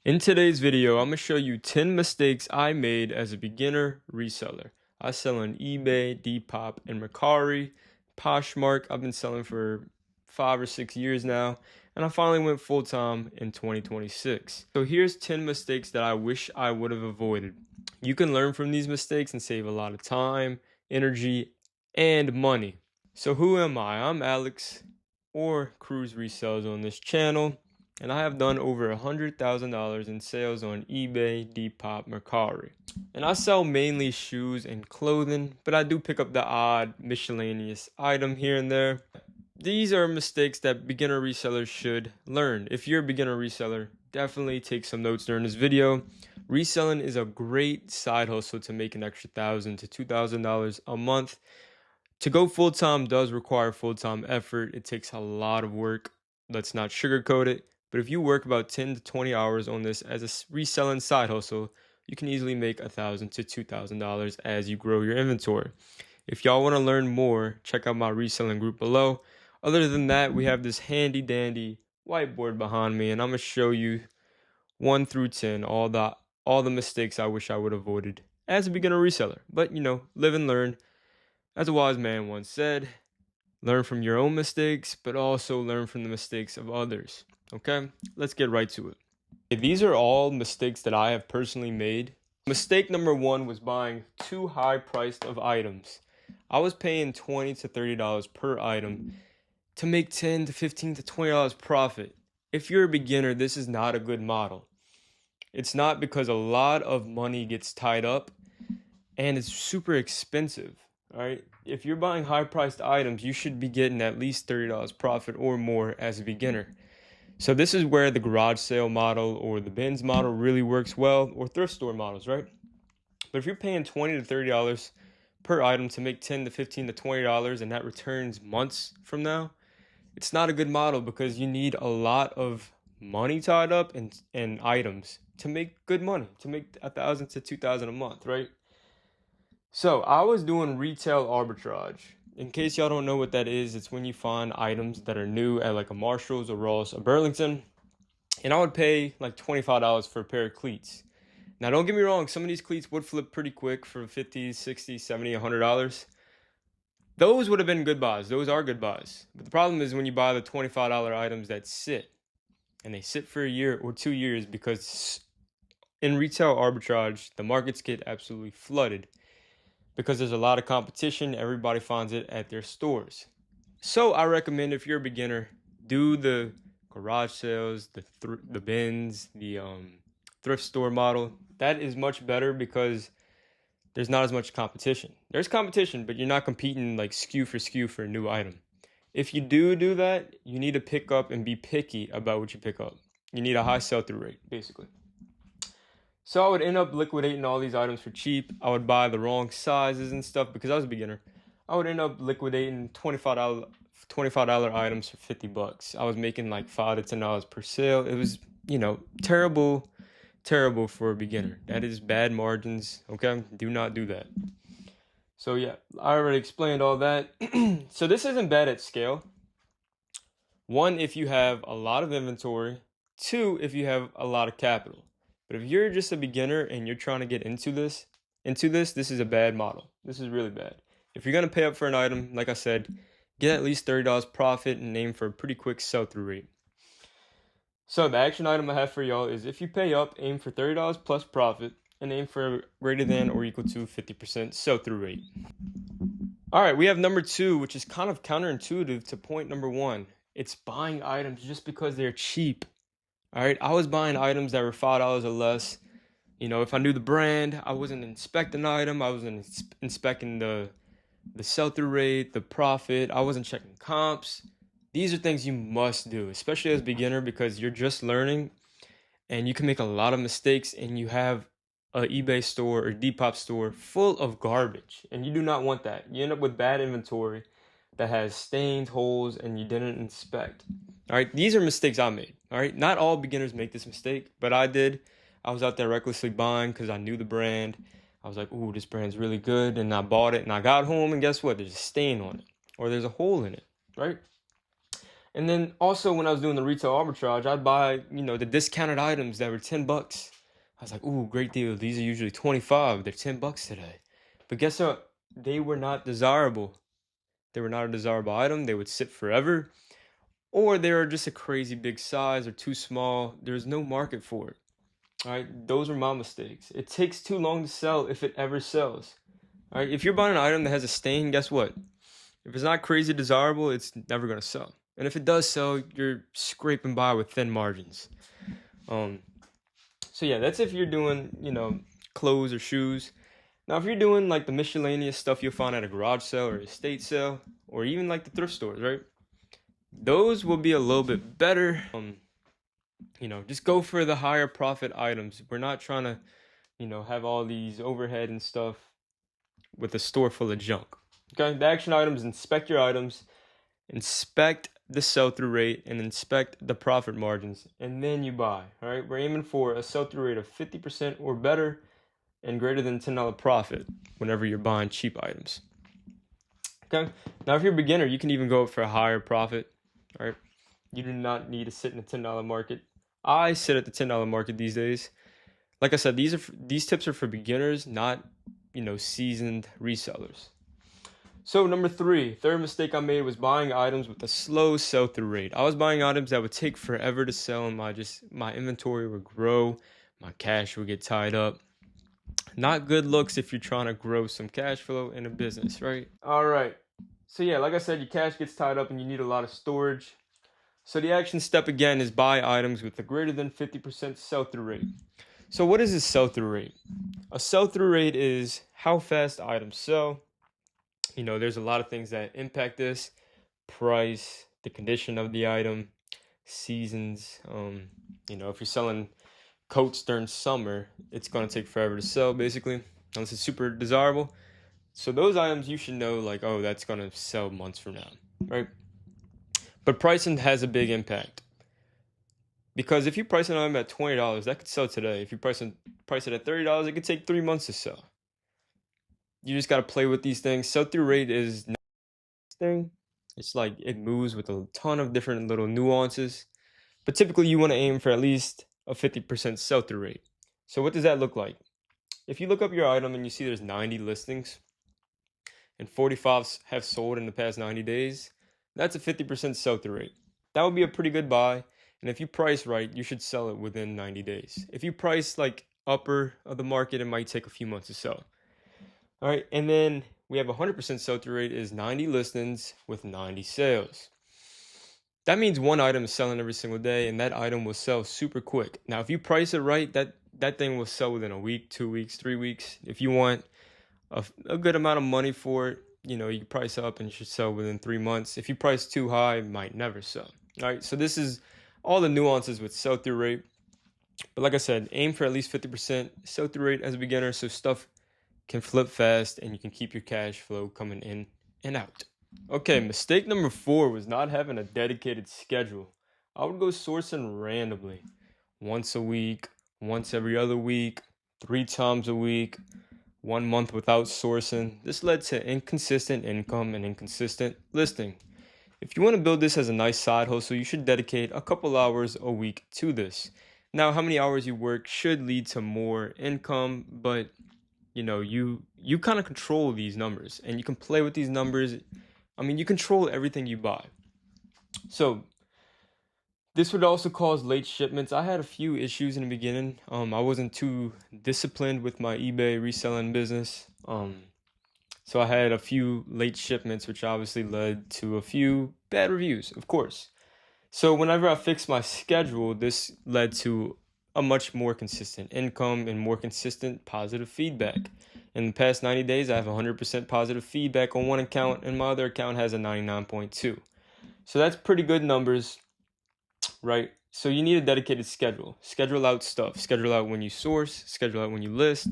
In today's video, I'm going to show you 10 mistakes I made as a beginner reseller. I sell on eBay, Depop, and Mercari. Poshmark, I've been selling for 5 or 6 years now, and I finally went full-time in 2026. So here's 10 mistakes that I wish I would have avoided. You can learn from these mistakes and save a lot of time, energy, and money. So who am I? I'm Alex, or Cruise Resells on this channel. And I have done over $100,000 in sales on eBay, Depop, Mercari. And I sell mainly shoes and clothing, but I do pick up the odd miscellaneous item here and there. These are mistakes that beginner resellers should learn. If you're a beginner reseller, definitely take some notes during this video. Reselling is a great side hustle to make an extra $1,000 to $2,000 a month. To go full-time does require full-time effort. It takes a lot of work. Let's not sugarcoat it. But if you work about 10 to 20 hours on this as a reselling side hustle, you can easily make $1,000 to $2,000 as you grow your inventory. If y'all want to learn more, check out my reselling group below. Other than that, we have this handy dandy whiteboard behind me, and I'm going to show you 1 through 10 all the mistakes I wish I would have avoided as a beginner reseller. But live and learn. As a wise man once said, learn from your own mistakes, but also learn from the mistakes of others. Okay, let's get right to it. Okay, these are all mistakes that I have personally made. Mistake number 1 was buying too high priced of items. I was paying $20 to $30 per item to make $10 to $15 to $20 profit. If you're a beginner, this is not a good model. It's not, because a lot of money gets tied up and it's super expensive. All right, if you're buying high priced items, you should be getting at least $30 profit or more as a beginner. So this is where the garage sale model or the bins model really works well, or thrift store models, right? But if you're paying $20 to $30 per item to make $10 to $15 to $20 and that returns months from now, it's not a good model, because you need a lot of money tied up in items to make good money, to make $1,000 to $2,000 a month, right? So I was doing retail arbitrage. In case y'all don't know what that is, it's when you find items that are new at like a Marshall's, a Ross, a Burlington, and I would pay like $25 for a pair of cleats. Now don't get me wrong, some of these cleats would flip pretty quick for $50, $60, $70, $100. Those would have been good buys. Those are good buys. But the problem is when you buy the $25 items that sit, and they sit for a year or 2 years, because in retail arbitrage, the markets get absolutely flooded. Because there's a lot of competition, everybody finds it at their stores. So I recommend, if you're a beginner, do the garage sales, the bins, the thrift store model. That is much better because there's not as much competition. There's competition, but you're not competing like SKU for a new item. If you do that, you need to pick up and be picky about what you pick up. You need a high sell-through rate, basically. So I would end up liquidating all these items for cheap. I would buy the wrong sizes and stuff because I was a beginner. I would end up liquidating $25 items for $50. I was making like $5 to $10 per sale. It was, terrible for a beginner. That is bad margins, okay? Do not do that. So yeah, I already explained all that. So this isn't bad at scale. 1, if you have a lot of inventory. 2, if you have a lot of capital. But if you're just a beginner and you're trying to get into this is a bad model. This is really bad. If you're going to pay up for an item, like I said, get at least $30 profit and aim for a pretty quick sell-through rate. So the action item I have for y'all is, if you pay up, aim for $30 plus profit and aim for greater than or equal to 50% sell-through rate. All right, we have number 2, which is kind of counterintuitive to point number 1. It's buying items just because they're cheap. All right, I was buying items that were $5 or less. If I knew the brand, I wasn't inspecting the item. I wasn't inspecting the sell-through rate, the profit. I wasn't checking comps. These are things you must do, especially as a beginner, because you're just learning and you can make a lot of mistakes, and you have an eBay store or Depop store full of garbage, and you do not want that. You end up with bad inventory that has stains, holes, and you didn't inspect. All right, these are mistakes I made. All right, not all beginners make this mistake, but I did. I was out there recklessly buying because I knew the brand. I was like, ooh, this brand's really good, and I bought it, and I got home, and guess what? There's a stain on it, or there's a hole in it, right? And then also when I was doing the retail arbitrage, I'd buy, the discounted items that were $10. I was like, ooh, great deal. These are usually 25. They're $10 today. But guess what? They were not desirable. They were not a desirable item. They would sit forever. Or they were just a crazy big size or too small. There's no market for it. All right, those are my mistakes. It takes too long to sell if it ever sells. All right, if you're buying an item that has a stain, guess what? If it's not crazy desirable, it's never gonna sell. And if it does sell, you're scraping by with thin margins. Um, so yeah, that's if you're doing, clothes or shoes. Now, if you're doing like the miscellaneous stuff you'll find at a garage sale or estate sale, or even like the thrift stores, right? Those will be a little bit better. Just go for the higher profit items. We're not trying to, have all these overhead and stuff with a store full of junk. Okay, the action items: inspect your items, inspect the sell-through rate, and inspect the profit margins, and then you buy. All right, we're aiming for a sell-through rate of 50% or better and greater than $10 profit whenever you're buying cheap items. Okay, now if you're a beginner, you can even go for a higher profit. All right, you do not need to sit in a $10 market. I sit at the $10 market these days. Like I said, these tips are for beginners, not seasoned resellers. So number three, third mistake I made was buying items with a slow sell-through rate. I was buying items that would take forever to sell, and my inventory would grow, my cash would get tied up. Not good looks if you're trying to grow some cash flow in a business, right? All right. So yeah, like I said, your cash gets tied up and you need a lot of storage. So the action step again is buy items with a greater than 50% sell-through rate. So what is a sell-through rate? A sell-through rate is how fast items sell. There's a lot of things that impact this: price, the condition of the item, seasons. If you're selling coats during summer, it's going to take forever to sell, basically, unless it's super desirable. So those items you should know, like, oh, that's going to sell months from now, right? But pricing has a big impact. Because if you price an item at $20, that could sell today. If you price it at $30, it could take 3 months to sell. You just got to play with these things. Sell-through rate is not a thing. It's like it moves with a ton of different little nuances. But typically you want to aim for at least a 50% sell-through rate. So what does that look like? If you look up your item and you see there's 90 listings and 45 have sold in the past 90 days, that's a 50% sell-through rate. That would be a pretty good buy. And if you price right, you should sell it within 90 days. If you price like upper of the market, it might take a few months to sell. All right, and then we have 100% sell-through rate is 90 listings with 90 sales. That means one item is selling every single day, and that item will sell super quick. Now, if you price it right, that thing will sell within a week, 2 weeks, 3 weeks. If you want a good amount of money for it, you price up and it should sell within 3 months. If you price too high, it might never sell. All right, so this is all the nuances with sell-through rate. But like I said, aim for at least 50% sell-through rate as a beginner, so stuff can flip fast and you can keep your cash flow coming in and out. Okay, mistake number 4 was not having a dedicated schedule. I would go sourcing randomly. Once a week, once every other week, 3 times a week, 1 month without sourcing. This led to inconsistent income and inconsistent listing. If you want to build this as a nice side hustle, you should dedicate a couple hours a week to this. Now, how many hours you work should lead to more income, but you kind of control these numbers and you can play with these numbers. You control everything you buy. So this would also cause late shipments. I had a few issues in the beginning. I wasn't too disciplined with my eBay reselling business. So I had a few late shipments, which obviously led to a few bad reviews, of course. So whenever I fixed my schedule, this led to a much more consistent income and more consistent positive feedback. In the past 90 days, I have 100% positive feedback on one account, and my other account has a 99.2. So that's pretty good numbers, right? So you need a dedicated schedule. Schedule out stuff. Schedule out when you source, schedule out when you list,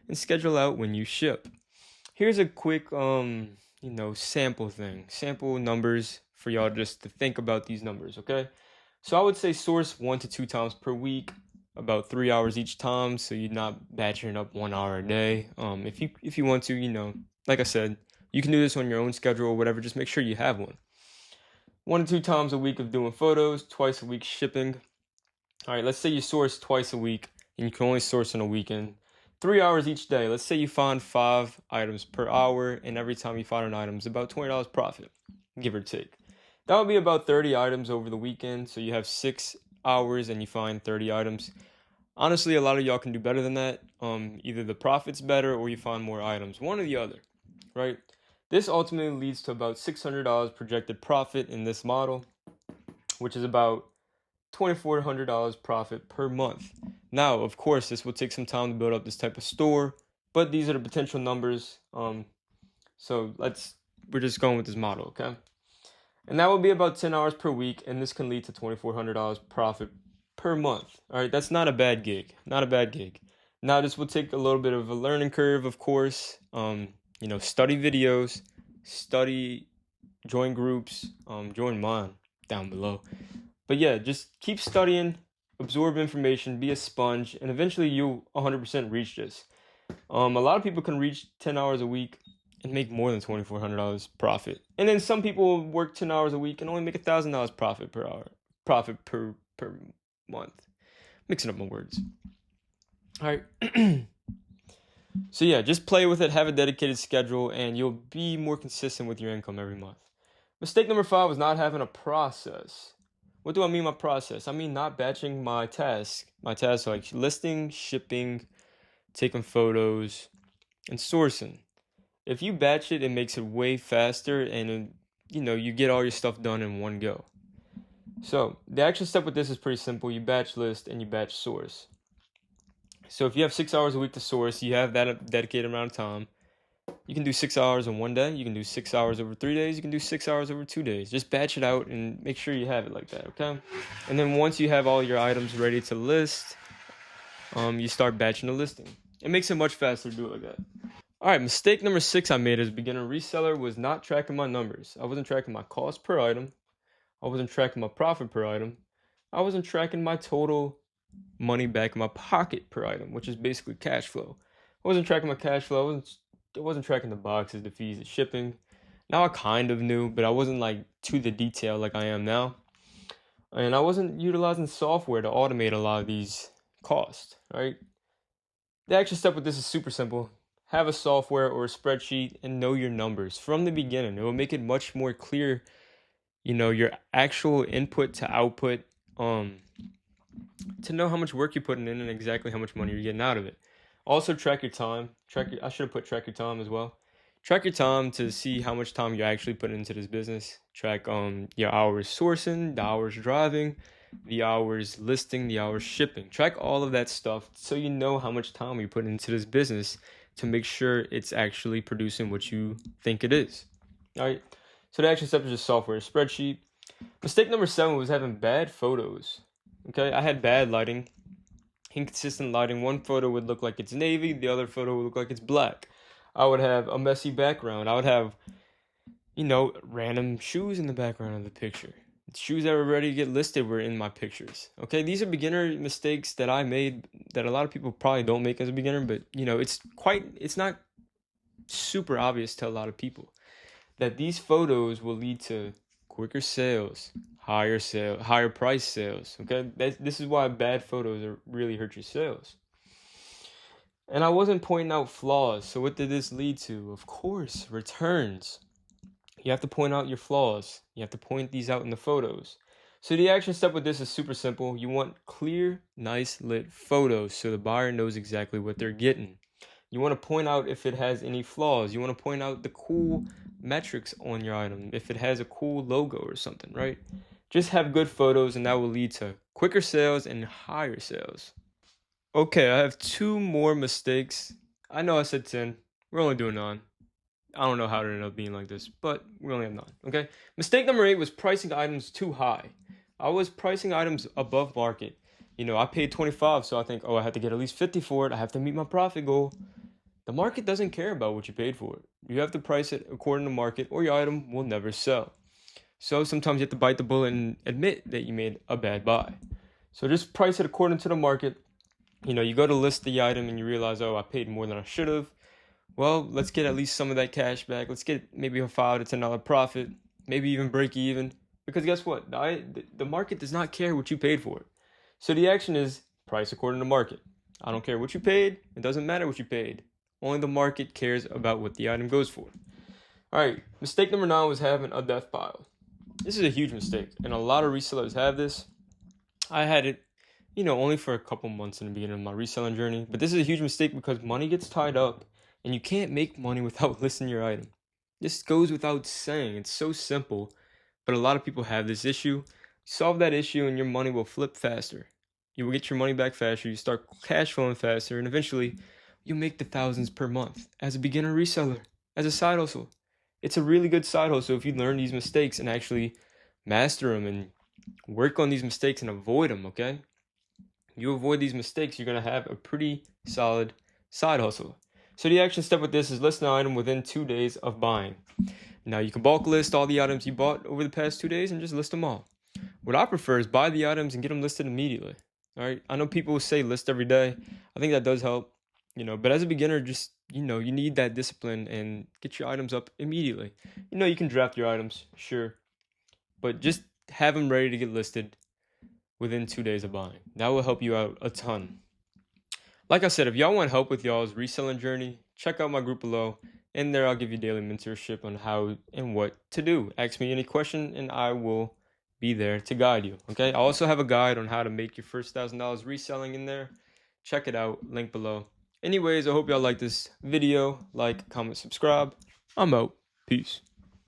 and schedule out when you ship. Here's a quick, sample numbers for y'all just to think about these numbers, okay? So I would say source 1 to 2 times per week, about 3 hours each time, so you're not batching up 1 hour a day. If you want to, like I said, you can do this on your own schedule or whatever. Just make sure you have one. 1 to 2 times a week of doing photos, twice a week shipping. All right, let's say you source twice a week and you can only source on a weekend. 3 hours each day. Let's say you find 5 items per hour, and every time you find an item is about $20 profit, give or take. That would be about 30 items over the weekend. So you have 6 hours and you find 30 items. Honestly, a lot of y'all can do better than that. Either the profit's better or you find more items, one or the other, right? This ultimately leads to about $600 projected profit in this model, which is about $2,400 profit per month. Now, of course, this will take some time to build up this type of store, but these are the potential numbers. So we're just going with this model, okay? And that will be about 10 hours per week, and this can lead to $2,400 profit per month. All right, that's not a bad gig. Not a bad gig. Now, this will take a little bit of a learning curve, of course. Study videos, join groups, join mine down below. But yeah, just keep studying, absorb information, be a sponge, and eventually you'll 100% reach this. A lot of people can reach 10 hours a week and make more than $2,400 profit. And then some people work 10 hours a week and only make $1,000 profit per hour, profit per month. Mixing up my words. All right. So yeah, just play with it, have a dedicated schedule, and you'll be more consistent with your income every month. Mistake number 5 was not having a process. What do I mean by process? I mean not batching my tasks. My tasks are like listing, shipping, taking photos, and sourcing. If you batch it, it makes it way faster, and you get all your stuff done in one go. So the action step with this is pretty simple. You batch list and you batch source. So if you have 6 hours a week to source, you have that dedicated amount of time. You can do 6 hours in one day. You can do 6 hours over 3 days. You can do 6 hours over 2 days. Just batch it out and make sure you have it like that, okay? And then once you have all your items ready to list, you start batching the listing. It makes it much faster to do it like that. All right, mistake number 6 I made as a beginner reseller was not tracking my numbers. I wasn't tracking my cost per item. I wasn't tracking my profit per item. I wasn't tracking my total money back in my pocket per item, which is basically cash flow. I wasn't tracking my cash flow. I wasn't tracking the boxes, the fees, the shipping. Now I kind of knew, but I wasn't like to the detail like I am now. And I wasn't utilizing software to automate a lot of these costs, right? The action step with this is super simple. Have a software or a spreadsheet and know your numbers from the beginning. It will make it much more clear, your actual input to output, to know how much work you're putting in and exactly how much money you're getting out of it. Also track your time. I should have put track your time as well. Track your time to see how much time you're actually putting into this business. Track your hours sourcing, the hours driving, the hours listing, the hours shipping. Track all of that stuff so you know how much time you put into this business to make sure it's actually producing what you think it is. All right. So the action step is just software, spreadsheet. Mistake number 7 was having bad photos. Okay, I had bad lighting, inconsistent lighting. One photo would look like it's navy, the other photo would look like it's black. I would have a messy background. I would have, random shoes in the background of the picture. Shoes that were ready to get listed were in my pictures. Okay, these are beginner mistakes that I made that a lot of people probably don't make as a beginner, but it's not super obvious to a lot of people that these photos will lead to quicker sales, higher price sales. Okay, this is why bad photos really hurt your sales. And I wasn't pointing out flaws. So what did this lead to? Of course, returns. You have to point out your flaws. You have to point these out in the photos. So the action step with this is super simple. You want clear, nice lit photos so the buyer knows exactly what they're getting. You want to point out if it has any flaws. You want to point out the cool metrics on your item, if it has a cool logo or something, right? Just have good photos and that will lead to quicker sales and higher sales. Okay, I have 2 more mistakes. I know I said 10. We're only doing 9. I don't know how it ended up being like this, but we only have 9, okay? Mistake number 8 was pricing items too high. I was pricing items above market. I paid 25, so I think, I have to get at least 50 for it. I have to meet my profit goal. The market doesn't care about what you paid for it. You have to price it according to market or your item will never sell. So sometimes you have to bite the bullet and admit that you made a bad buy. So just price it according to the market. You go to list the item and you realize, I paid more than I should have. Well, let's get at least some of that cash back. Let's get maybe a $5 to $10 profit, maybe even break even. Because guess what? The market does not care what you paid for it. So the action is price according to market. I don't care what you paid. It doesn't matter what you paid. Only the market cares about what the item goes for. All right, mistake number 9 was having a death pile. This is a huge mistake, and a lot of resellers have this. I had it, only for a couple months in the beginning of my reselling journey, but this is a huge mistake because money gets tied up, and you can't make money without listing your item. This goes without saying. It's so simple, but a lot of people have this issue. Solve that issue, and your money will flip faster. You will get your money back faster. You start cash flowing faster, and eventually, you'll make the thousands per month as a beginner reseller, as a side hustle. It's a really good side hustle if you learn these mistakes and actually master them and work on these mistakes and avoid them, okay? You avoid these mistakes, you're going to have a pretty solid side hustle. So the action step with this is list an item within 2 days of buying. Now you can bulk list all the items you bought over the past 2 days and just list them all. What I prefer is buy the items and get them listed immediately. All right, I know people say list every day. I think that does help, but as a beginner, just, you need that discipline and get your items up immediately. You can draft your items, sure, but just have them ready to get listed within 2 days of buying. That will help you out a ton. Like I said, if y'all want help with y'all's reselling journey, check out my group below. In there, I'll give you daily mentorship on how and what to do. Ask me any question, and I will be there to guide you. Okay. I also have a guide on how to make your first $1,000 reselling in there. Check it out. Link below. Anyways, I hope y'all like this video. Like, comment, subscribe. I'm out. Peace.